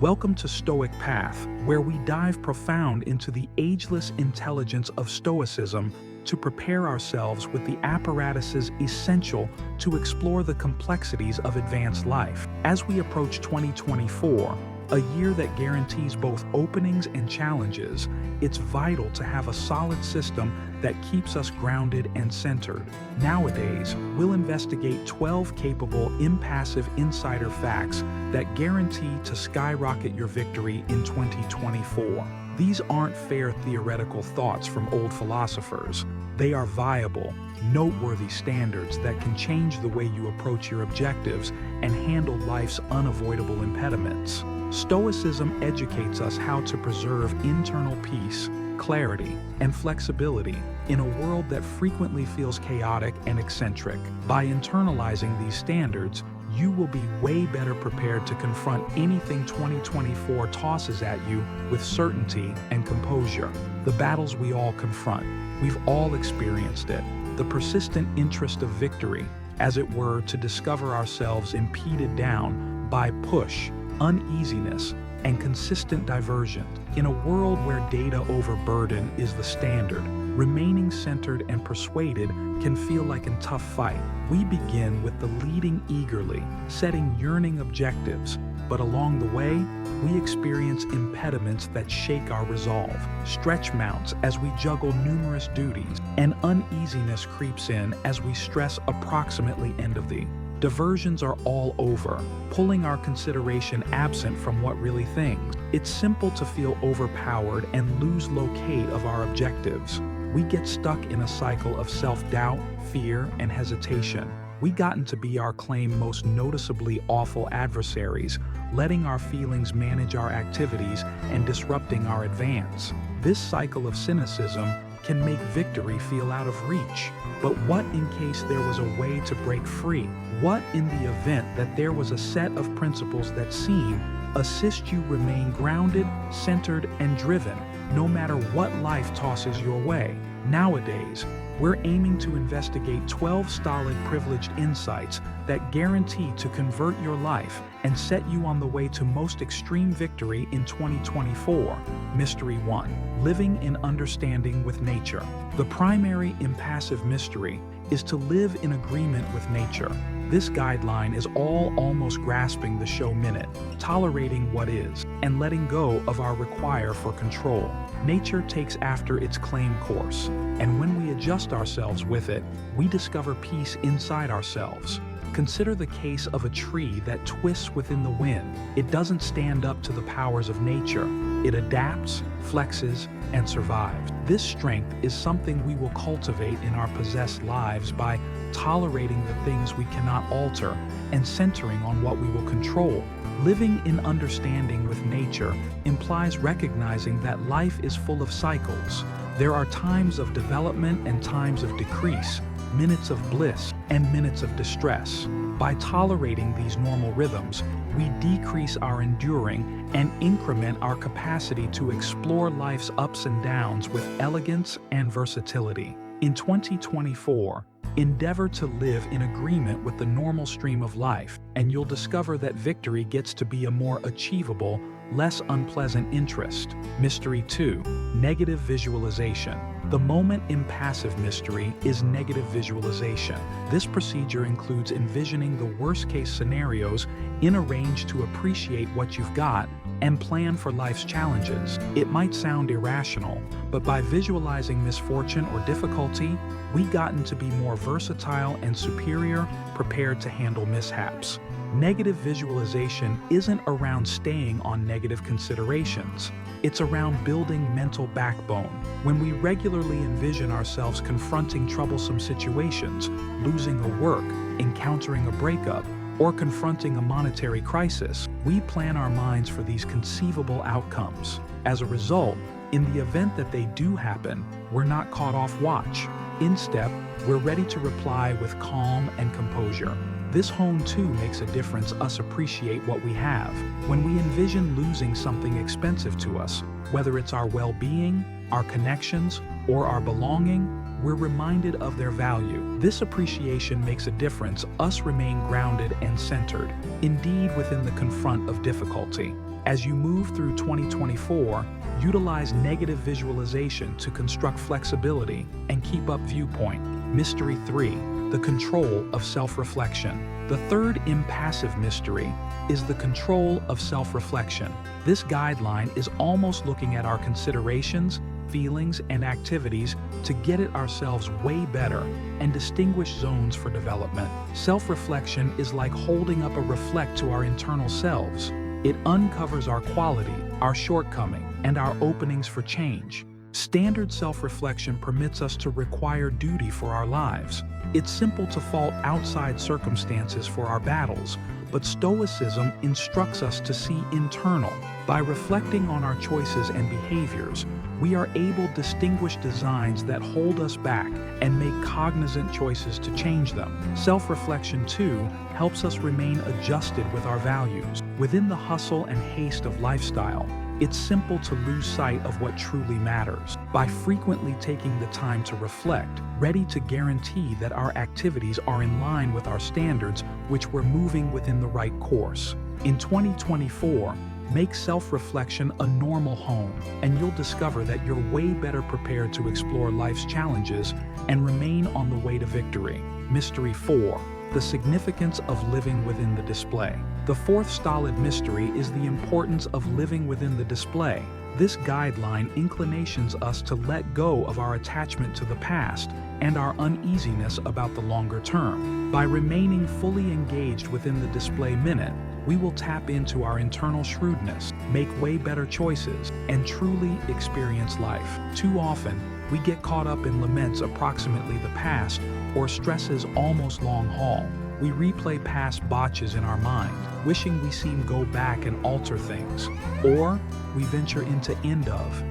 Welcome to Stoic Path, where we dive profound into the ageless intelligence of Stoicism to prepare ourselves with the apparatuses essential to explore the complexities of advanced life. As we approach 2024, a year that guarantees both openings and challenges, it's vital to have a solid system that keeps us grounded and centered. Nowadays, we'll investigate 12 capable, impassive insider facts that guarantee to skyrocket your victory in 2024. These aren't fair theoretical thoughts from old philosophers. They are viable, noteworthy standards that can change the way you approach your objectives and handle life's unavoidable impediments. Stoicism educates us how to preserve internal peace, clarity, and flexibility in a world that frequently feels chaotic and eccentric. By internalizing these standards, you will be way better prepared to confront anything 2024 tosses at you with certainty and composure. The battles we all confront, we've all experienced it. The persistent interest of victory, as it were, to discover ourselves impeded down by push, uneasiness, and consistent diversion. In a world where data overburden is the standard, remaining centered and persuaded can feel like a tough fight. We begin with the leading eagerly, setting yearning objectives, but along the way, we experience impediments that shake our resolve, stretch mounts as we juggle numerous duties, and uneasiness creeps in as we stress approximately end of the. Diversions are all over, pulling our consideration absent from what really things. It's simple to feel overpowered and lose locate of our objectives. We get stuck in a cycle of self-doubt, fear, and hesitation. We gotten to be our claim most noticeably awful adversaries, letting our feelings manage our activities and disrupting our advance. This cycle of cynicism can make victory feel out of reach. But what in case there was a way to break free? What in the event that there was a set of principles that assist you remain grounded, centered, and driven, no matter what life tosses your way? Nowadays, we're aiming to investigate 12 stolid privileged insights that guarantee to convert your life and set you on the way to most extreme victory in 2024. Mystery 1. Living in understanding with nature. The primary impassive mystery is to live in agreement with nature. This guideline is almost grasping the show minute, tolerating what is, and letting go of our require for control. Nature takes after its claim course, and when we adjust ourselves with it, we discover peace inside ourselves. Consider the case of a tree that twists within the wind. It doesn't stand up to the powers of nature. It adapts, flexes, and survives. This strength is something we will cultivate in our possessed lives by tolerating the things we cannot alter and centering on what we will control. Living in understanding with nature implies recognizing that life is full of cycles. There are times of development and times of decrease, minutes of bliss and minutes of distress. By tolerating these normal rhythms, we decrease our enduring and increment our capacity to explore life's ups and downs with elegance and versatility. In 2024, endeavor to live in agreement with the normal stream of life, and you'll discover that victory gets to be a more achievable, less unpleasant interest. Mystery 2. Negative visualization. The moment impassive mystery is negative visualization. This procedure includes envisioning the worst-case scenarios in a range to appreciate what you've got and plan for life's challenges. It might sound irrational, but by visualizing misfortune or difficulty, we've gotten to be more versatile and superior, prepared to handle mishaps. Negative visualization isn't around staying on negative considerations. It's around building mental backbone. When we regularly envision ourselves confronting troublesome situations, losing a work, encountering a breakup, or confronting a monetary crisis, we plan our minds for these conceivable outcomes. As a result, in the event that they do happen, we're not caught off watch. Instead, we're ready to reply with calm and composure. This hone too makes a difference us appreciate what we have. When we envision losing something expensive to us, whether it's our well-being, our connections, or our belonging, we're reminded of their value. This appreciation makes a difference us remain grounded and centered, indeed within the confront of difficulty. As you move through 2024, utilize negative visualization to construct flexibility and keep up viewpoint. Mystery 3. The control of self-reflection. The third impassive mystery is the control of self-reflection. This guideline is almost looking at our considerations, feelings, and activities to get at ourselves way better and distinguish zones for development. Self-reflection is like holding up a reflect to our internal selves. It uncovers our quality, our shortcoming, and our openings for change. Standard self-reflection permits us to require duty for our lives. It's simple to fault outside circumstances for our battles, but Stoicism instructs us to see internal. By reflecting on our choices and behaviors, we are able to distinguish designs that hold us back and make cognizant choices to change them. Self-reflection, too, helps us remain adjusted with our values. Within the hustle and haste of lifestyle, it's simple to lose sight of what truly matters. By frequently taking the time to reflect, ready to guarantee that our activities are in line with our standards, which we're moving within the right course. In 2024, make self-reflection a normal home, and you'll discover that you're way better prepared to explore life's challenges and remain on the way to victory. Mystery 4. The significance of living within the display. The fourth stolid mystery is the importance of living within the display. This guideline inclinations us to let go of our attachment to the past and our uneasiness about the longer term. By remaining fully engaged within the display minute, we will tap into our internal shrewdness, make way better choices, and truly experience life. Too often, we get caught up in laments approximately the past or stresses almost long haul. We replay past botches in our mind, wishing we seem go back and alter things. Or we venture into end of,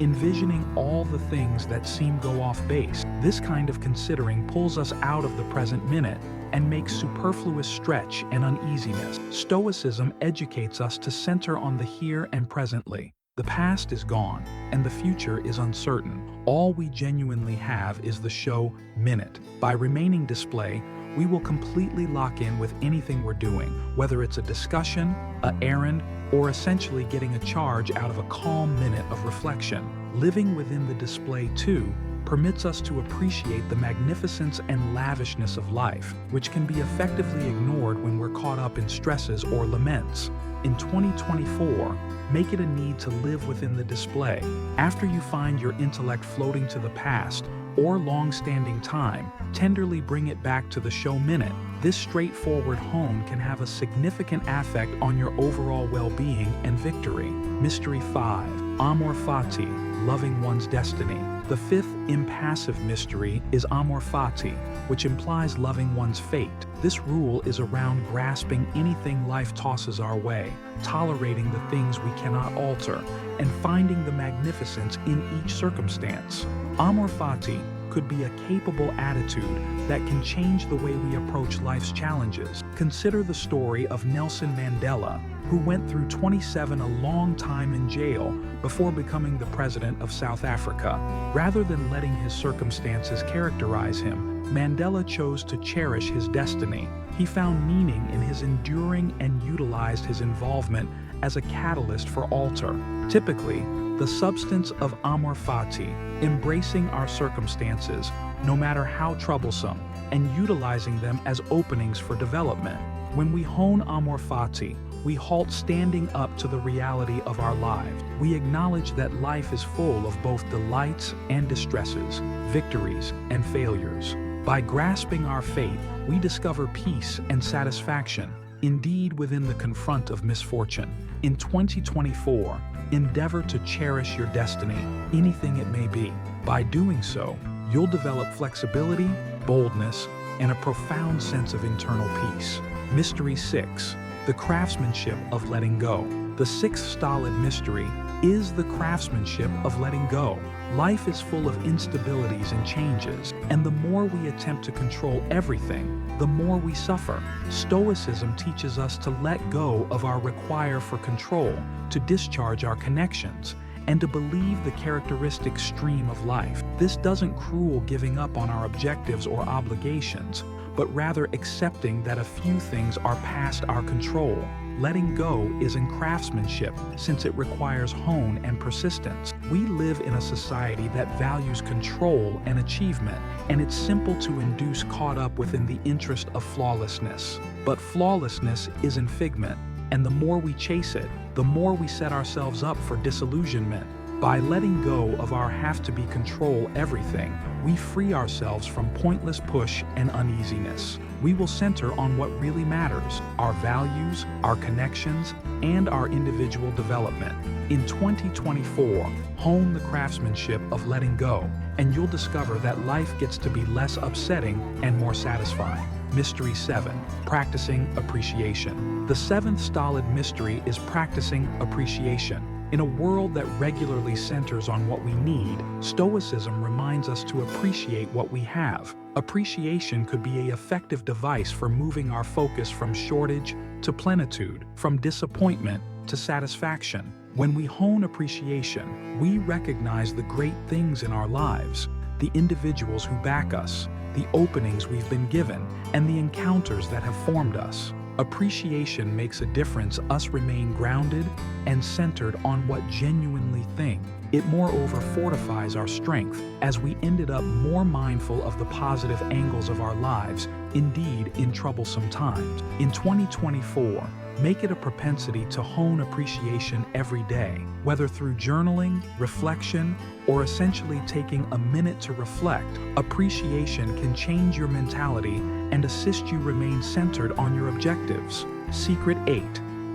envisioning all the things that seem go off base. This kind of considering pulls us out of the present minute and makes superfluous stretch and uneasiness. Stoicism educates us to center on the here and presently. The past is gone, and the future is uncertain. All we genuinely have is the show minute. By remaining display, we will completely lock in with anything we're doing, whether it's a discussion, an errand, or essentially getting a charge out of a calm minute of reflection. Living within the display, too, permits us to appreciate the magnificence and lavishness of life, which can be effectively ignored when we're caught up in stresses or laments. In 2024, make it a need to live within the display. After you find your intellect floating to the past or long-standing time, tenderly bring it back to the show minute. This straightforward hone can have a significant effect on your overall well-being and victory. Mystery 5. Amor fati, loving one's destiny. The fifth impassive mystery is amor fati, which implies loving one's fate. This rule is around grasping anything life tosses our way, tolerating the things we cannot alter, and finding the magnificence in each circumstance. Amor fati could be a capable attitude that can change the way we approach life's challenges. Consider the story of Nelson Mandela, who went through 27 a long time in jail before becoming the president of South Africa. Rather than letting his circumstances characterize him, Mandela chose to cherish his destiny. He found meaning in his enduring and utilized his involvement as a catalyst for alter. Typically, the substance of amor fati, embracing our circumstances, no matter how troublesome, and utilizing them as openings for development. When we hone amor fati, we halt standing up to the reality of our lives. We acknowledge that life is full of both delights and distresses, victories and failures. By grasping our fate, we discover peace and satisfaction, indeed within the confront of misfortune. In 2024, endeavor to cherish your destiny, anything it may be. By doing so, you'll develop flexibility, boldness, and a profound sense of internal peace. Mystery 6. The craftsmanship of letting go. The sixth stolid mystery is the craftsmanship of letting go. Life is full of instabilities and changes, and the more we attempt to control everything, the more we suffer. Stoicism teaches us to let go of our require for control, to discharge our connections, and to believe the characteristic stream of life. This doesn't cruel giving up on our objectives or obligations, but rather accepting that a few things are past our control. letting go is in craftsmanship, since it requires hone and persistence. We live in a society that values control and achievement, and it's simple to induce caught up within the interest of flawlessness. But flawlessness isn't figment, and the more we chase it, the more we set ourselves up for disillusionment. By letting go of our have-to-be control everything, we free ourselves from pointless push and uneasiness. We will center on what really matters: our values, our connections, and our individual development. In 2024, hone the craftsmanship of letting go, and you'll discover that life gets to be less upsetting and more satisfying. Mystery 7. Practicing appreciation. The seventh stolid mystery is practicing appreciation. In a world that regularly centers on what we need, Stoicism reminds us to appreciate what we have. Appreciation could be an effective device for moving our focus from shortage to plenitude, from disappointment to satisfaction. When we hone appreciation, we recognize the great things in our lives, the individuals who back us, the openings we've been given, and the encounters that have formed us. Appreciation makes a difference. Us remain grounded and centered on what genuinely thing. It moreover fortifies our strength as we ended up more mindful of the positive angles of our lives, indeed in troublesome times. In 2024, make it a propensity to hone appreciation every day, whether through journaling, reflection, or essentially taking a minute to reflect. Appreciation can change your mentality and assist you remain centered on your objectives. Secret 8.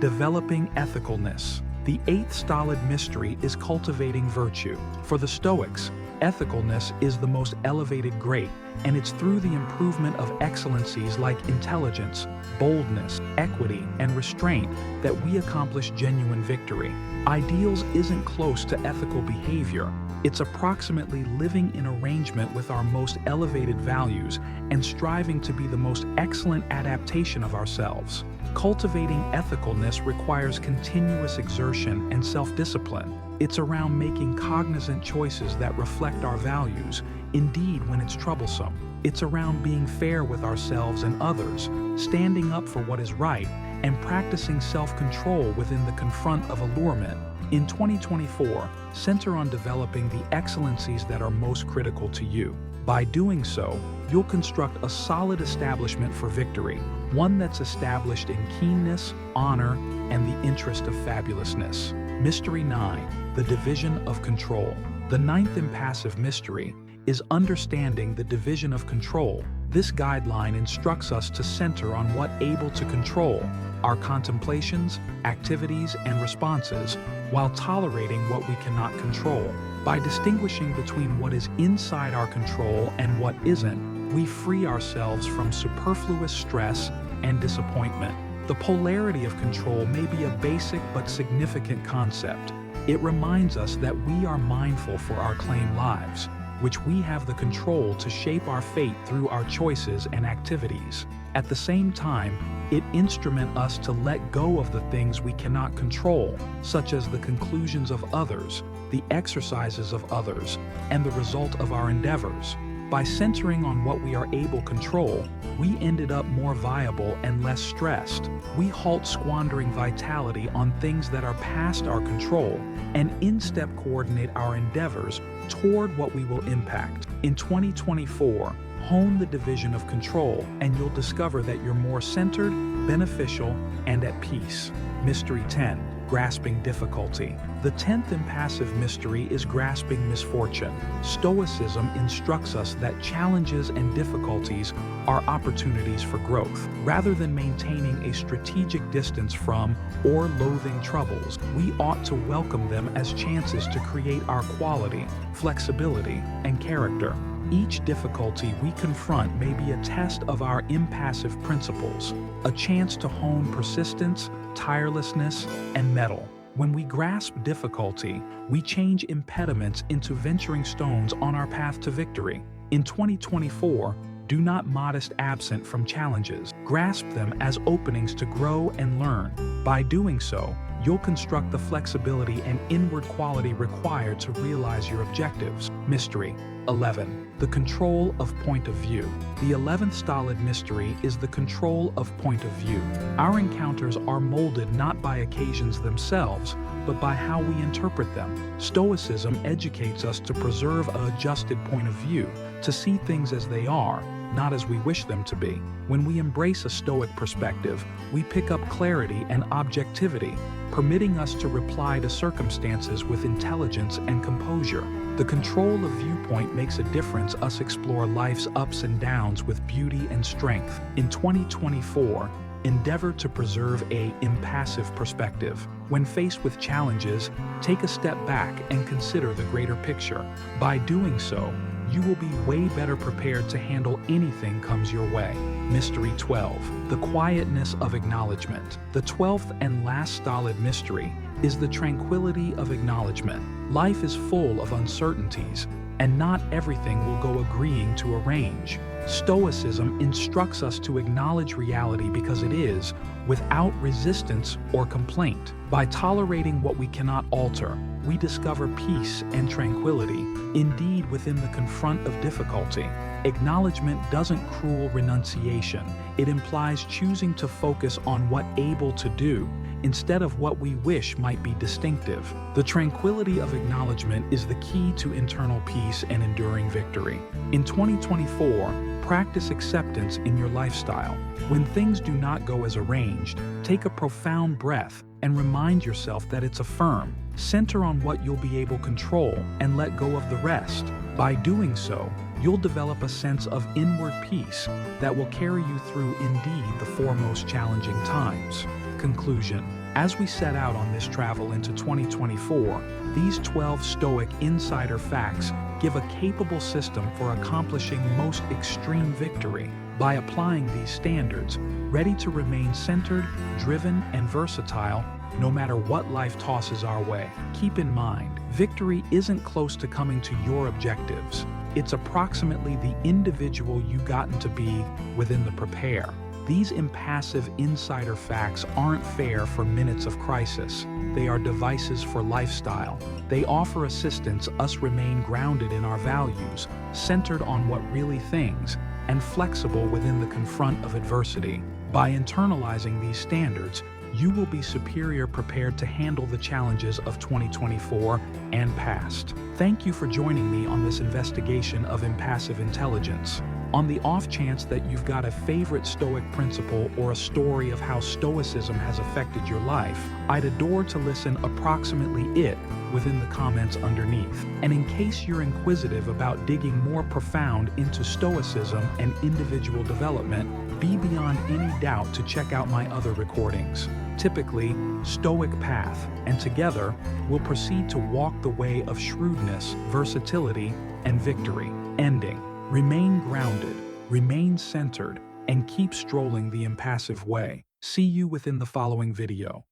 Developing ethicalness. The eighth stolid mystery is cultivating virtue. For the Stoics, ethicalness is the most elevated great, and it's through the improvement of excellencies like intelligence, boldness, equity, and restraint that we accomplish genuine victory. Ideals isn't close to ethical behavior. It's approximately living in arrangement with our most elevated values and striving to be the most excellent adaptation of ourselves. Cultivating ethicalness requires continuous exertion and self-discipline. It's around making cognizant choices that reflect our values, indeed when it's troublesome. It's around being fair with ourselves and others, standing up for what is right, and practicing self-control within the confront of allurement. In 2024, center on developing the excellencies that are most critical to you. By doing so, you'll construct a solid establishment for victory, one that's established in keenness, honor, and the interest of fabulousness. Mystery 9. The division of control. The ninth impassive mystery is understanding the division of control. This guideline instructs us to center on what able to control, our contemplations, activities, and responses, while tolerating what we cannot control. By distinguishing between what is inside our control and what isn't, we free ourselves from superfluous stress and disappointment. The polarity of control may be a basic but significant concept. It reminds us that we are mindful for our claimed lives, which we have the control to shape our fate through our choices and activities. At the same time, it instruments us to let go of the things we cannot control, such as the conclusions of others, the exercises of others, and the result of our endeavors. By centering on what we are able to control, we ended up more viable and less stressed. We halt squandering vitality on things that are past our control and in-step coordinate our endeavors toward what we will impact. In 2024, hone the division of control and you'll discover that you're more centered, beneficial, and at peace. Mystery 10. Grasping difficulty. The 10th impassive mystery is grasping misfortune. Stoicism instructs us that challenges and difficulties are opportunities for growth. Rather than maintaining a strategic distance from or loathing troubles, we ought to welcome them as chances to create our quality, flexibility, and character. Each difficulty we confront may be a test of our impassive principles, a chance to hone persistence, tirelessness, and mettle. When we grasp difficulty, we change impediments into venturing stones on our path to victory. In 2024, do not modest absent from challenges. Grasp them as openings to grow and learn. By doing so, you'll construct the flexibility and inward quality required to realize your objectives. Mystery 11. The control of point of view. The 11th stolid mystery is the control of point of view. Our encounters are molded not by occasions themselves, but by how we interpret them. Stoicism educates us to preserve an adjusted point of view, to see things as they are, not as we wish them to be. When we embrace a Stoic perspective, we pick up clarity and objectivity, permitting us to reply to circumstances with intelligence and composure. The control of viewpoint makes a difference us explore life's ups and downs with beauty and strength. In 2024, endeavor to preserve an impassive perspective. When faced with challenges, take a step back and consider the greater picture. By doing so, you will be way better prepared to handle anything comes your way. Mystery 12. The quietness of acknowledgement. The 12th and last stolid mystery is the tranquility of acknowledgement. Life is full of uncertainties, and not everything will go agreeing to arrange. Stoicism instructs us to acknowledge reality because it is, without resistance or complaint. By tolerating what we cannot alter, we discover peace and tranquility. Indeed, within the confront of difficulty, acknowledgement doesn't cruel renunciation. It implies choosing to focus on what able to do, instead of what we wish might be distinctive. The tranquility of acknowledgement is the key to internal peace and enduring victory. In 2024, practice acceptance in your lifestyle. When things do not go as arranged, take a profound breath and remind yourself that it's a firm. Center on what you'll be able to control and let go of the rest. By doing so, you'll develop a sense of inward peace that will carry you through indeed the foremost challenging times. Conclusion. As we set out on this travel into 2024, these 12 Stoic insider facts give a capable system for accomplishing most extreme victory. By applying these standards, ready to remain centered, driven, and versatile, no matter what life tosses our way. Keep in mind, victory isn't close to coming to your objectives. It's approximately the individual you've gotten to be within the prepare. These impassive insider facts aren't fair for minutes of crisis. They are devices for lifestyle. They offer assistance us remain grounded in our values, centered on what really things, and flexible within the confront of adversity. By internalizing these standards, you will be superior prepared to handle the challenges of 2024 and past. Thank you for joining me on this investigation of impassive intelligence. On the off chance that you've got a favorite Stoic principle or a story of how Stoicism has affected your life, I'd adore to listen approximately it within the comments underneath. And in case you're inquisitive about digging more profound into Stoicism and individual development, be beyond any doubt to check out my other recordings, typically Stoic Path, and together we'll proceed to walk the way of shrewdness, versatility, and victory. Ending. Remain grounded, remain centered, and keep strolling the impassive way. See you within the following video.